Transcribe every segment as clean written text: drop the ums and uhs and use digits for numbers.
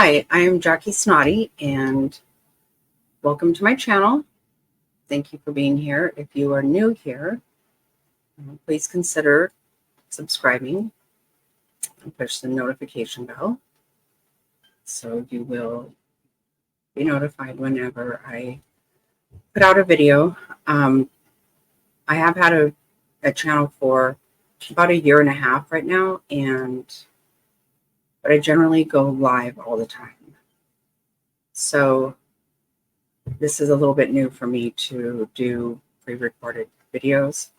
Hi, I am Jackie Snotty, and welcome to my channel. Thank you for being here. If you are new here, please consider subscribing and push the notification bell so you will be notified whenever I put out a video. I have had a channel for about 1.5 years right now, but I generally go live all the time. So this is a little bit new for me to do pre-recorded videos.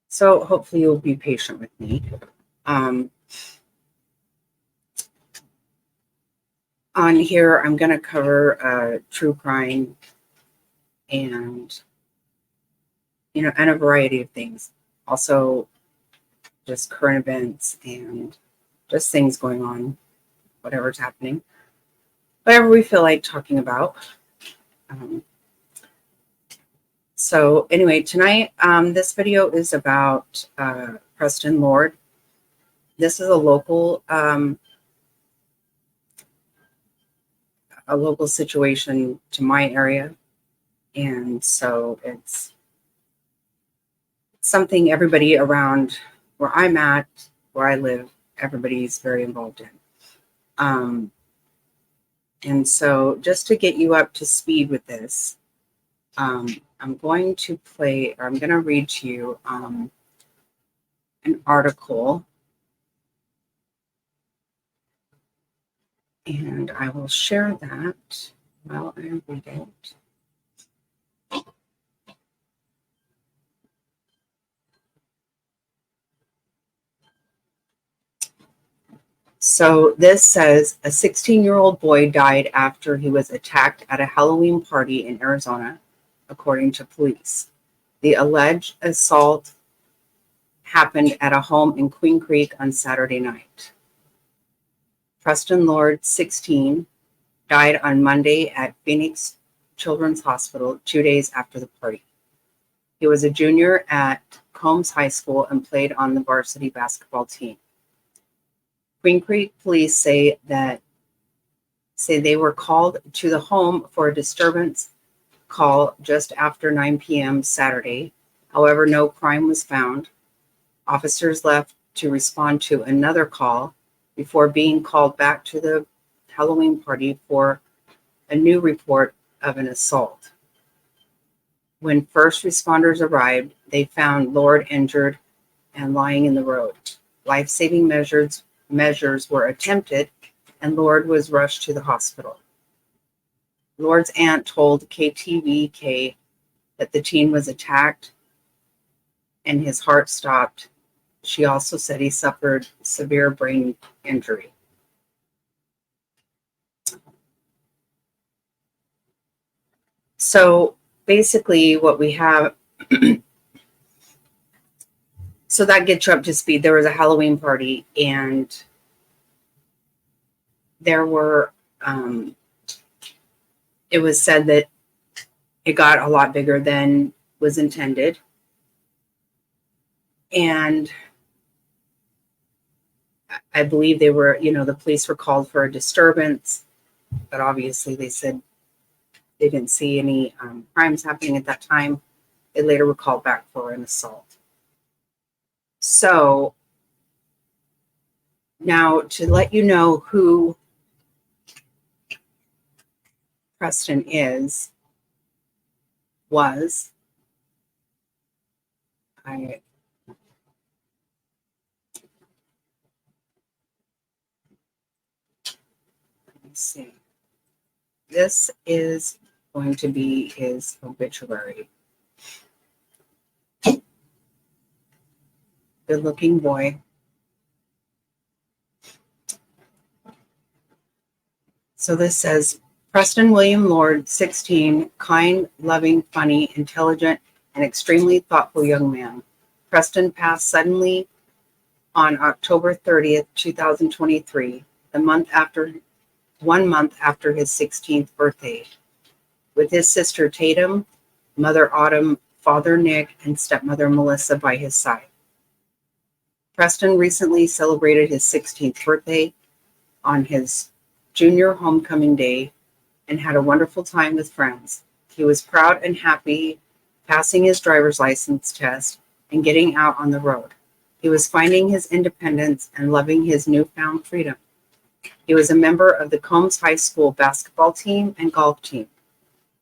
So hopefully you'll be patient with me. On here, I'm going to cover true crime and a variety of things. Also, just current events and just things going on, whatever's happening, whatever we feel like talking about. So anyway, tonight, this video is about Preston Lord. This is a local situation to my area, and so it's something everybody around where I'm at, where I live, everybody's very involved in. And so just to get you up to speed with this, I'm going to read to you an article, and I will share that while I read it. So this says, a 16-year-old boy died after he was attacked at a Halloween party in Arizona, according to police. The alleged assault happened at a home in Queen Creek on Saturday night. Preston Lord, 16, died on Monday at Phoenix Children's Hospital 2 days after the party. He was a junior at Combs High School and played on the varsity basketball team. Queen Creek police say they were called to the home for a disturbance call just after 9 p.m. Saturday. However, no crime was found. Officers left to respond to another call before being called back to the Halloween party for a new report of an assault. When first responders arrived, they found Lord injured and lying in the road. Life-saving measures were attempted, and Lord was rushed to the hospital. Lord's aunt told KTVK that the teen was attacked and his heart stopped. She also said he suffered severe brain injury. So basically what we have, so that gets you up to speed. There was a Halloween party, and there were, it was said that it got a lot bigger than was intended. And I believe they were, the police were called for a disturbance, but obviously they said they didn't see any crimes happening at that time. They later were called back for an assault. So now to let you know who Preston was, let me see. This is going to be his obituary. Good-looking boy. So this says, Preston William Lord, 16, kind, loving, funny, intelligent, and extremely thoughtful young man. Preston passed suddenly on October 30th, 2023, 1 month after his 16th birthday, with his sister Tatum, mother Autumn, father Nick, and stepmother Melissa by his side. Preston recently celebrated his 16th birthday on his junior homecoming day and had a wonderful time with friends. He was proud and happy passing his driver's license test and getting out on the road. He was finding his independence and loving his newfound freedom. He was a member of the Combs High School basketball team and golf team.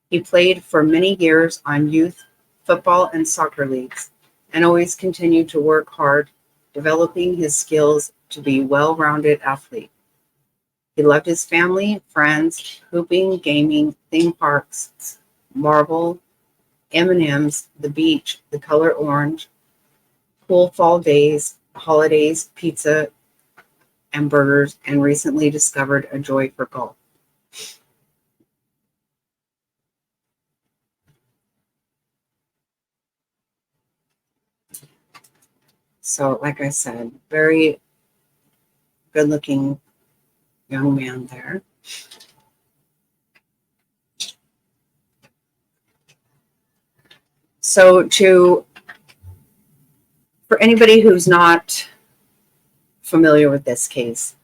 He played for many years on youth football and soccer leagues and always continued to work hard, developing his skills to be a well-rounded athlete. He loved his family, friends, hooping, gaming, theme parks, marble, M&Ms, the beach, the color orange, cool fall days, holidays, pizza, and burgers, and recently discovered a joy for golf. So, like I said, very good-looking young man there. So, for anybody who's not familiar with this case,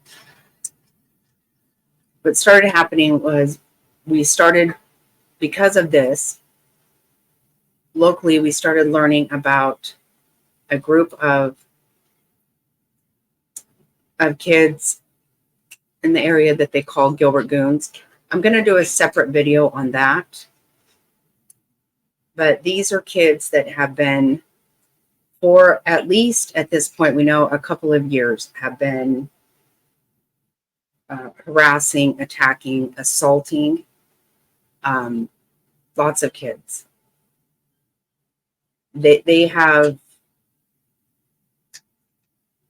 what started happening was because of this, locally, we started learning about a group of kids in the area that they call Gilbert Goons. I'm going to do a separate video on that. But these are kids that have been, for at least at this point, we know a couple of years, have been harassing, attacking, assaulting lots of kids. They have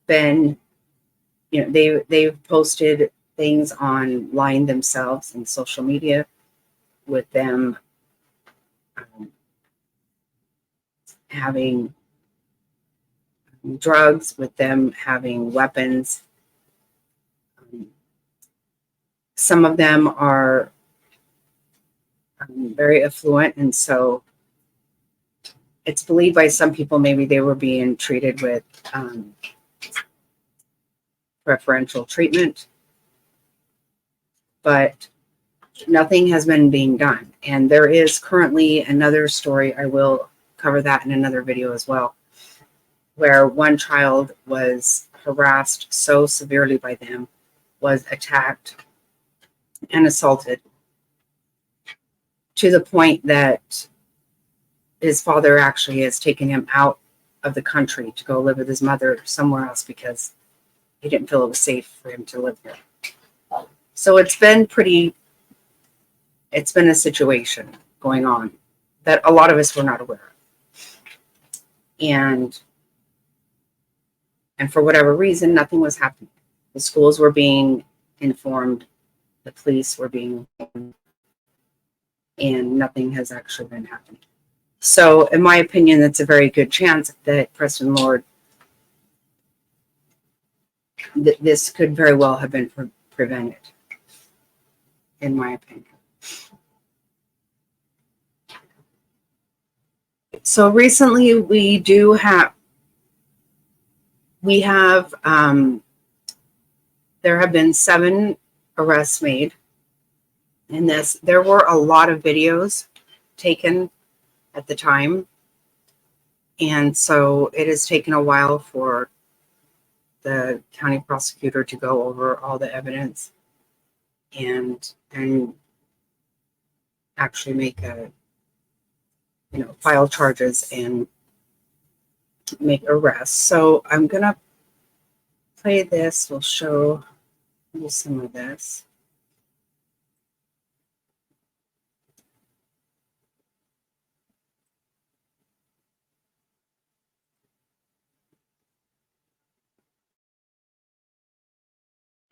been, they've posted things online themselves in social media with them having drugs, with them having weapons. Some of them are very affluent, and so it's believed by some people maybe they were being treated with preferential treatment, but nothing has been being done. And there is currently another story, I will cover that in another video as well, where one child was harassed so severely by them, was attacked and assaulted to the point that his father actually has taken him out of the country to go live with his mother somewhere else because he didn't feel it was safe for him to live there. So it's been a situation going on that a lot of us were not aware of. And for whatever reason, nothing was happening. The schools were being informed, the police were being informed, and nothing has actually been happening. So in my opinion, that's a very good chance that Preston Lord, this could very well have been prevented, in my opinion. So recently there have been 7 arrests made in this. There were a lot of videos taken at the time, and so it has taken a while for the county prosecutor to go over all the evidence and actually make file charges and make arrests. So I'm gonna play this. We'll show you some of this.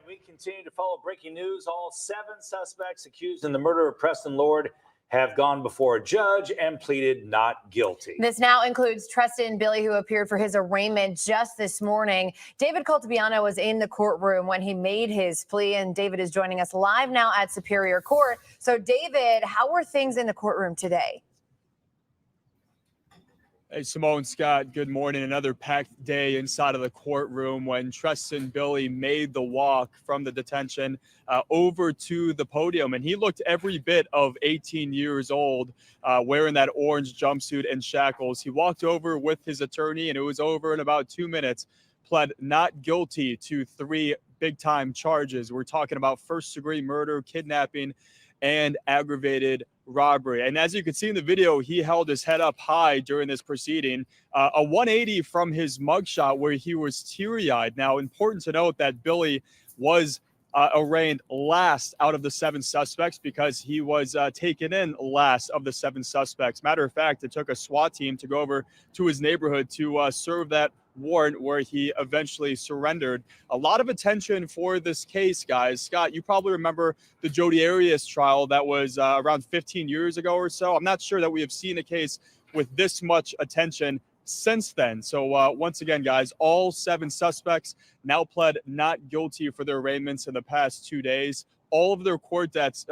We continue to follow breaking news. All 7 suspects accused in the murder of Preston Lord have gone before a judge and pleaded not guilty. This now includes Treston Billy, who appeared for his arraignment just this morning. David Caltabiano was in the courtroom when he made his plea, and David is joining us live now at Superior Court. So, David, how were things in the courtroom today? Hey, Simone, Scott, good morning. Another packed day inside of the courtroom when Preston Billy made the walk from the detention over to the podium. And he looked every bit of 18 years old, wearing that orange jumpsuit and shackles. He walked over with his attorney, and it was over in about 2 minutes. Pled not guilty to 3 big-time charges. We're talking about first-degree murder, kidnapping, and aggravated robbery. And as you can see in the video, he held his head up high during this proceeding, a 180 from his mugshot where he was teary-eyed. Now, important to note that Billy was arraigned last out of the 7 suspects because he was taken in last of the 7 suspects. Matter of fact, it took a SWAT team to go over to his neighborhood to serve that warrant where he eventually surrendered. A lot of attention for this case, guys. Scott, you probably remember the Jodi Arias trial that was around 15 years ago or so. I'm not sure that we have seen a case with this much attention since then. So once again, guys, all 7 suspects now pled not guilty for their arraignments in the past 2 days. All of their court dates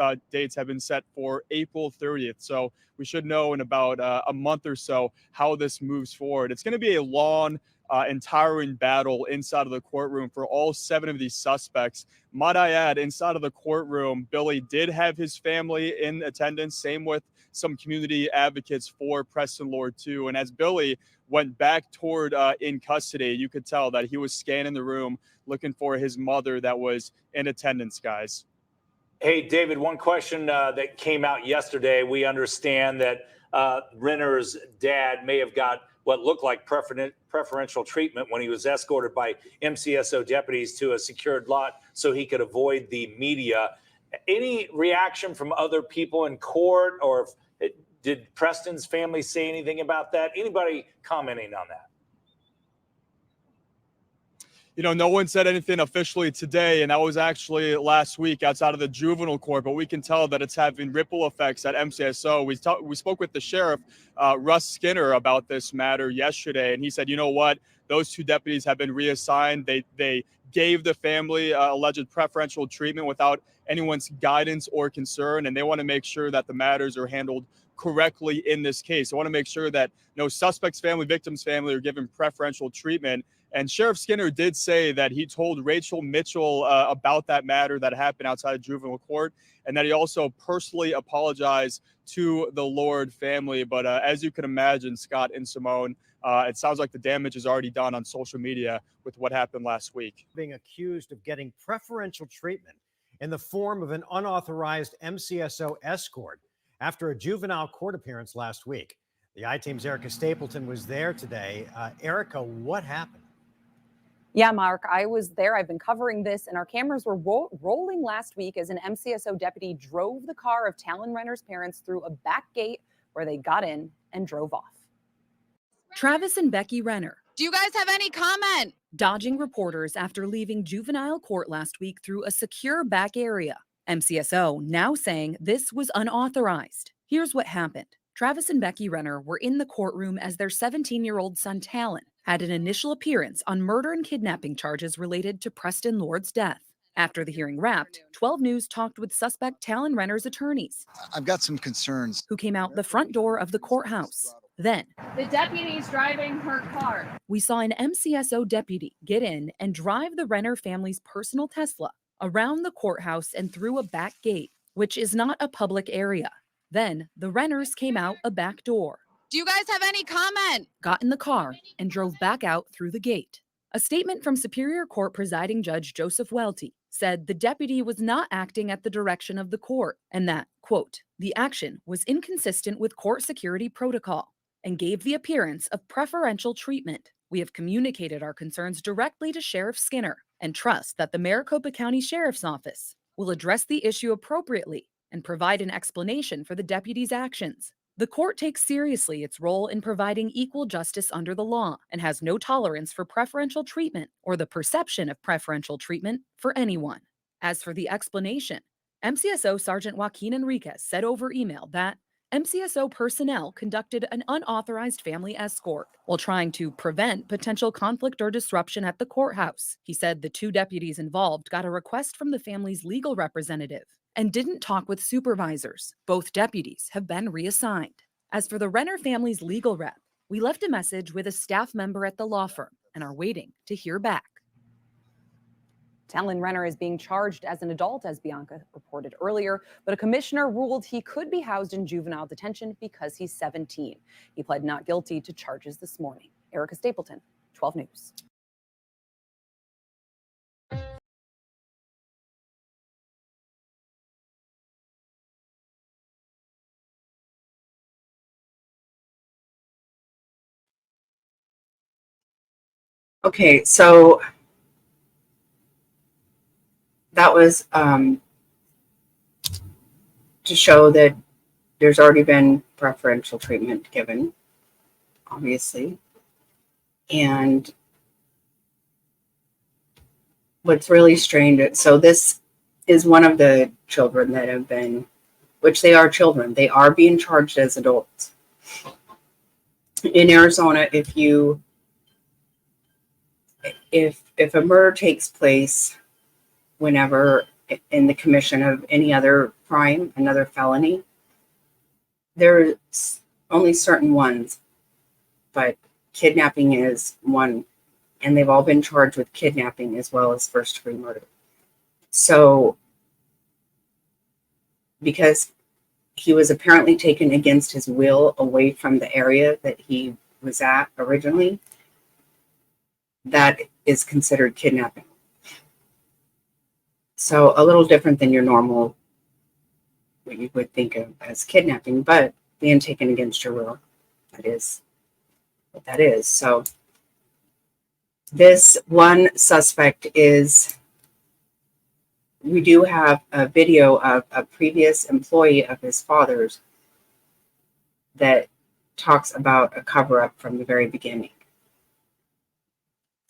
have been set for April 30th. So we should know in about a month or so how this moves forward. It's going to be a long and tiring battle inside of the courtroom for all 7 of these suspects. Might I add, inside of the courtroom, Billy did have his family in attendance, same with some community advocates for Preston Lord too. And as Billy went back toward in custody, you could tell that he was scanning the room looking for his mother that was in attendance, guys. Hey, David, one question that came out yesterday. We understand that Rener's dad may have got what looked like preferential treatment when he was escorted by MCSO deputies to a secured lot so he could avoid the media. Any reaction from other people in court, or did Preston's family say anything about that? Anybody commenting on that? You know, no one said anything officially today, and that was actually last week outside of the juvenile court, but we can tell that it's having ripple effects at MCSO. We spoke with the sheriff, Russ Skinner, about this matter yesterday, and he said, you know what, those 2 deputies have been reassigned. They gave the family alleged preferential treatment without anyone's guidance or concern, and they want to make sure that the matters are handled correctly in this case. I want to make sure that no suspect's family, victim's family are given preferential treatment. And Sheriff Skinner did say that he told Rachel Mitchell about that matter that happened outside of juvenile court, and that he also personally apologized to the Lord family. But as you can imagine, Scott and Simone, it sounds like the damage is already done on social media with what happened last week. Being accused of getting preferential treatment in the form of an unauthorized MCSO escort after a juvenile court appearance last week. The I-Team's Erica Stapleton was there today. Erica, what happened? Yeah, Mark, I was there. I've been covering this, and our cameras were rolling last week as an MCSO deputy drove the car of Talon Rener's parents through a back gate where they got in and drove off. Travis and Becky Rener. Do you guys have any comment? Dodging reporters after leaving juvenile court last week through a secure back area. MCSO now saying this was unauthorized. Here's what happened. Travis and Becky Rener were in the courtroom as their 17-year-old son, Talon, had an initial appearance on murder and kidnapping charges related to Preston Lord's death. After the hearing wrapped, 12 News talked with suspect Talon Rener's attorneys. I've got some concerns. Who came out the front door of the courthouse. Then, The deputy's driving her car. we saw an MCSO deputy get in and drive the Rener family's personal Tesla around the courthouse and through a back gate, which is not a public area. Then, the Reners came out a back door. Do you guys have any comment? Got in the car, and drove back out through the gate. A statement from Superior Court Presiding Judge Joseph Welty said the deputy was not acting at the direction of the court and that, quote, the action was inconsistent with court security protocol and gave the appearance of preferential treatment. We have communicated our concerns directly to Sheriff Skinner and trust that the Maricopa County Sheriff's Office will address the issue appropriately and provide an explanation for the deputy's actions. The court takes seriously its role in providing equal justice under the law and has no tolerance for preferential treatment or the perception of preferential treatment for anyone. As for the explanation, MCSO Sergeant Joaquin Enriquez said over email that MCSO personnel conducted an unauthorized family escort while trying to prevent potential conflict or disruption at the courthouse. He said the 2 deputies involved got a request from the family's legal representative and didn't talk with supervisors. Both deputies have been reassigned. As for the Rener family's legal rep, We left a message with a staff member at the law firm and are waiting to hear back. Talon Rener is being charged as an adult, as Bianca reported earlier, but a commissioner ruled he could be housed in juvenile detention because he's 17. He pled not guilty to charges this morning. Erica Stapleton, 12 News. Okay, so that was to show that there's already been preferential treatment given, obviously. And what's really strange, so this is one of the children that have been, which they are children, they are being charged as adults. In Arizona, if a murder takes place whenever in the commission of any other crime, another felony, there's only certain ones, but kidnapping is one, and they've all been charged with kidnapping as well as first-degree murder. So, because he was apparently taken against his will away from the area that he was at originally, that is considered kidnapping. So a little different than your normal, what you would think of as kidnapping, but being taken against your will, that is what that is. So this one suspect is, we do have a video of a previous employee of his father's that talks about a cover-up from the very beginning.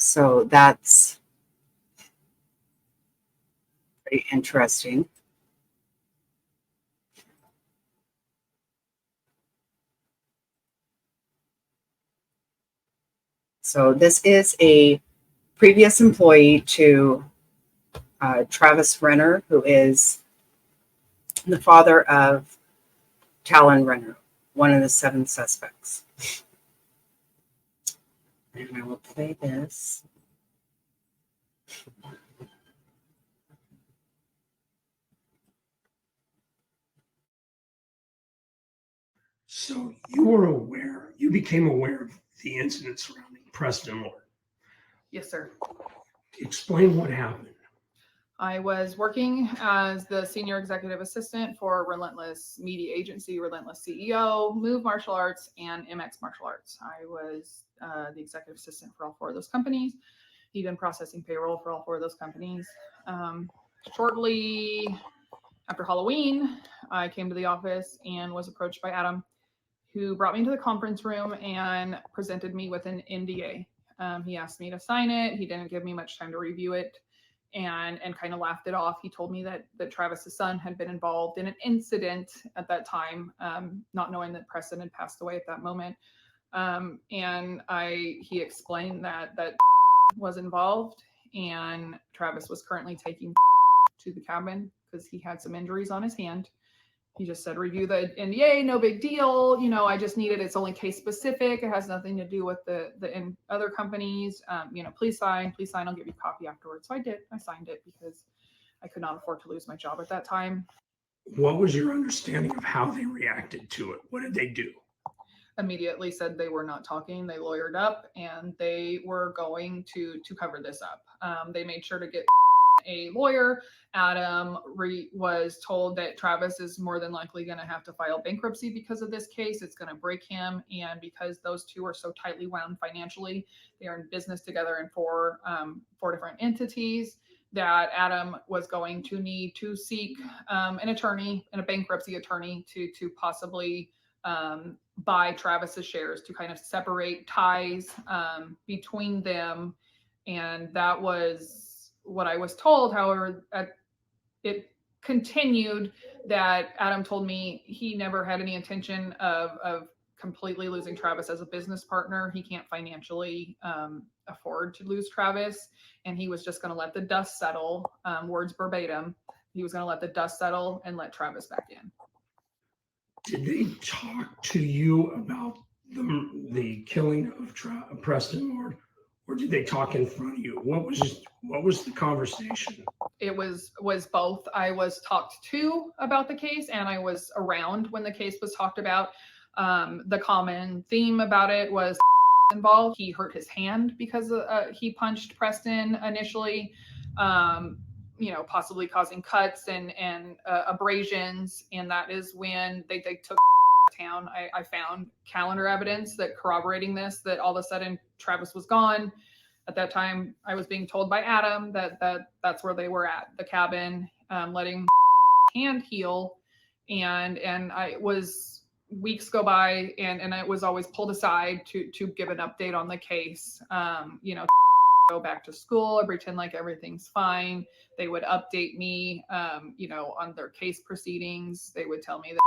So that's pretty interesting. So this is a previous employee to Travis Rener, who is the father of Talon Rener, one of the 7 suspects. And I will play this. So you became aware of the incident surrounding Preston Lord. Yes, sir. Explain what happened. I was working as the senior executive assistant for Relentless Media Agency, Relentless CEO, Move Martial Arts, and MX Martial Arts. I was the executive assistant for all 4 of those companies, even processing payroll for all 4 of those companies. Shortly after Halloween, I came to the office and was approached by Adam, who brought me into the conference room and presented me with an NDA. He asked me to sign it. He didn't give me much time to review it, and kind of laughed it off. He told me that Travis's son had been involved in an incident at that time, not knowing that Preston had passed away at that moment. He explained that was involved, and Travis was currently taking to the cabin because he had some injuries on his hand. He just said, review the NDA, no big deal. You know, I just need it. It's only case specific. It has nothing to do with the other companies. Please sign. I'll give you a copy afterwards. So I did. I signed it because I could not afford to lose my job at that time. What was your understanding of how they reacted to it? What did they do? Immediately said they were not talking. They lawyered up and they were going to cover this up. They made sure to get a lawyer. Adam was told that Travis is more than likely going to have to file bankruptcy because of this case. It's going to break him. And because those two are so tightly wound financially, they are in business together in 4 different entities, that Adam was going to need to seek an attorney and a bankruptcy attorney to possibly buy Travis's shares to kind of separate ties between them. And that was what I was told. However, it continued that Adam told me he never had any intention of completely losing Travis as a business partner. He can't financially afford to lose Travis, and he was just going to let the dust settle, words verbatim. He was going to let the dust settle and let Travis back in. Did they talk to you about the killing of Preston Lord, or did they talk in front of you? What was the conversation? It was both. I was talked to about the case, and I was around when the case was talked about. The common theme about it was involved. He hurt his hand because he punched Preston initially, possibly causing cuts and abrasions. And that is when they took town. I found calendar evidence that corroborating this, that all of a sudden Travis was gone. At that time, I was being told by Adam that's where they were at, the cabin, letting hand heal. And I was weeks go by, and I was always pulled aside to give an update on the case. Go back to school and pretend like everything's fine. They would update me, on their case proceedings. They would tell me that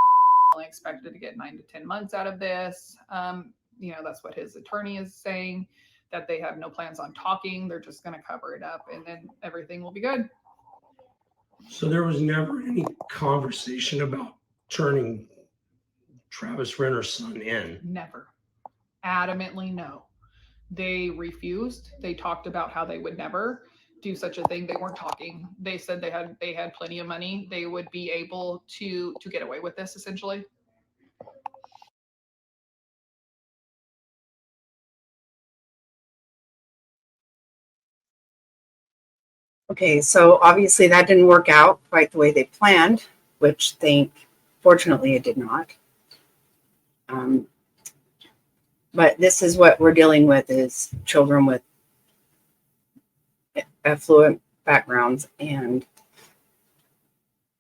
only expected to get 9 to 10 months out of this. That's what his attorney is saying, that they have no plans on talking. They're just going to cover it up, and then everything will be good. So there was never any conversation about turning Travis Renner's son in? Never. Adamantly no. They refused. They talked about how they would never do such a thing. They weren't talking. They said they had plenty of money. They would be able to get away with this, essentially. Okay, so obviously that didn't work out quite the way they planned, which fortunately it did not. But this is what we're dealing with, is children with affluent backgrounds and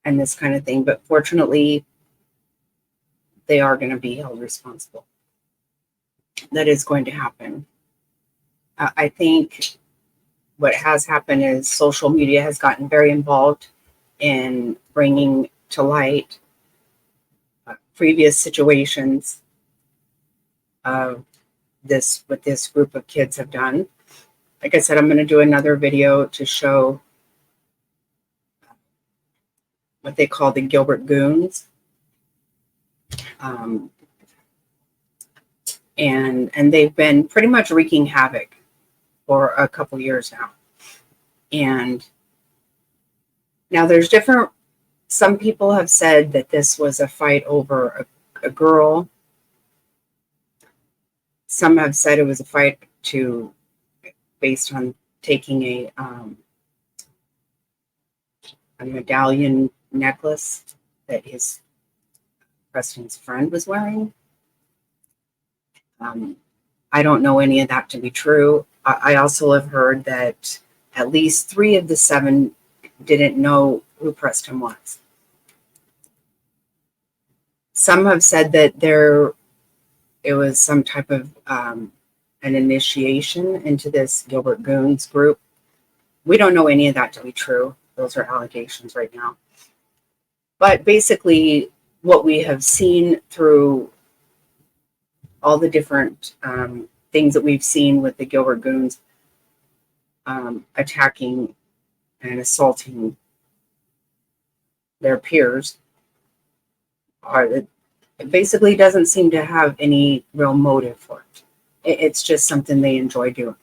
this kind of thing. But fortunately, they are going to be held responsible. That is going to happen. I think what has happened is social media has gotten very involved in bringing to light previous situations of what this group of kids have done. Like I said, I'm going to do another video to show what they call the Gilbert Goons. And they've been pretty much wreaking havoc for a couple years now. And now there's some people have said that this was a fight over a girl. Some have said it was a fight based on taking a medallion necklace that Preston's friend was wearing. I don't know any of that to be true. I also have heard that at least 3 of the 7 didn't know who Preston was. Some have said that it was some type of an initiation into this Gilbert Goons group. We don't know any of that to be true. Those are allegations right now. But basically, what we have seen through all the different things that we've seen with the Gilbert Goons attacking and assaulting their peers, it basically doesn't seem to have any real motive for it. It's just something they enjoy doing.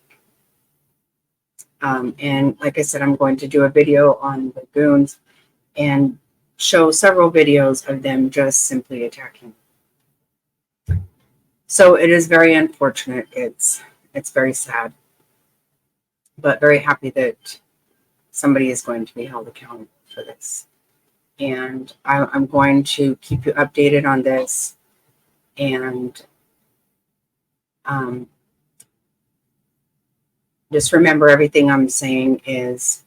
And like I said, I'm going to do a video on the goons and show several videos of them just simply attacking. So it is very unfortunate. It's very sad, but very happy that somebody is going to be held accountable for this. And I'm going to keep you updated on this. And just remember, everything I'm saying is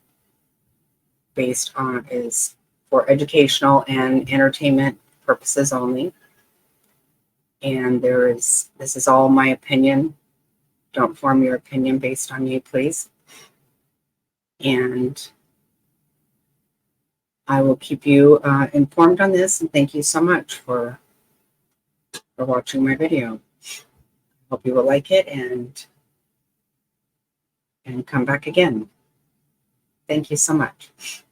for educational and entertainment purposes only. And this is all my opinion. Don't form your opinion based on me, please. And I will keep you informed on this. And thank you so much for watching my video. Hope you will like it and come back again. Thank you so much.